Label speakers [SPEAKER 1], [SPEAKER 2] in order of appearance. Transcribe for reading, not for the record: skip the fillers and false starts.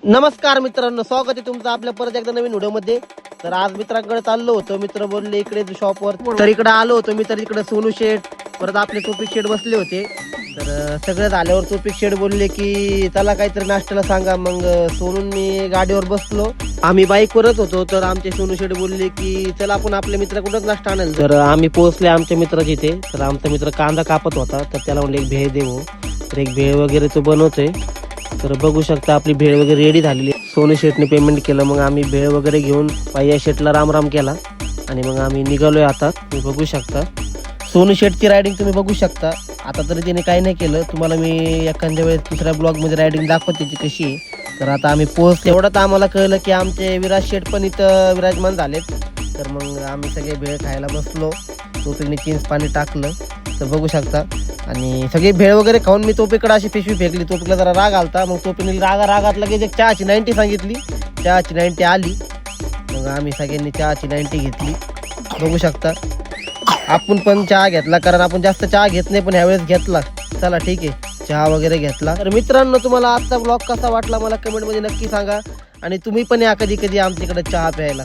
[SPEAKER 1] नमस्कार मित्रांनो, स्वागत आहे तुमचं आपल्या परत एकदा नवीन व्हिडिओमध्ये. तर आज मित्रांकडे चाललो होतो. मित्र बोलले इकडे शॉपवर, तर इकडे आलो होतो. मित्र इकडे सोनू शेठ परत आपले टोपिक शेठ बसले होते. तर सगळं झाल्यावर टोपिक शेठ बोलले की चला काहीतरी नाश्त्याला सांगा. मग सोनून मी गाडीवर बसलो. आम्ही बाईकवरच होतो. तर आमचे सोनू शेठ बोलले की चला आपण आपल्या मित्र कुठंच नाश्ता आणायला. तर आम्ही पोहोचले आमच्या मित्राच्या इथे. तर आमचा मित्र कांदा कापत होता. तर त्याला म्हणले एक भेळ देऊ. तर एक भेळ वगैरे तो बनवतोय. तर बघू शकता आपली भेळ वगैरे रेडी झालेली. सोनू शेठने पेमेंट केलं. मग आम्ही भेळ वगैरे घेऊन पाय्या शेठला राम केला आणि मग आम्ही निघालोय. आता तुम्ही बघू शकता सोनू शेठची रायडिंग तुम्ही बघू शकता. आता तरी त्याने काही नाही केलं. तुम्हाला मी एखाद्या वेळेस दुसऱ्या ब्लॉगमध्ये रायडिंग दाखवते त्याची कशी आहे. तर आता आम्ही पोहोचलो. एवढं आम्हाला कळलं की आमचे विराज शेठ पण इथं विराजमान झालेत. तर मग आम्ही सगळे भेळ खायला बसलो. टोपीने चिंच पाणी टाकलं. तर बघू शकता आणि सगळी भेळ वगैरे खाऊन मी टोपीकडे अशी पिशवी फेकली. टोपीला जरा राग आलता. मग टोपीने रागात लगेच एक चहाची 90 सांगितली. चहाची 90 आली. मग आम्ही सगळ्यांनी चहाची 90 घेतली. बघू शकता आपण पण चहा घेतला, कारण आपण जास्त चहा घेत नाही, पण ह्यावेळेस घेतला. चला ठीक आहे, चहा वगैरे घेतला. तर मित्रांनो, तुम्हाला आजचा ब्लॉग कसा वाटला मला कमेंटमध्ये नक्की सांगा. आणि तुम्ही पण या कधी कधी आमच्याकडे चहा प्यायला.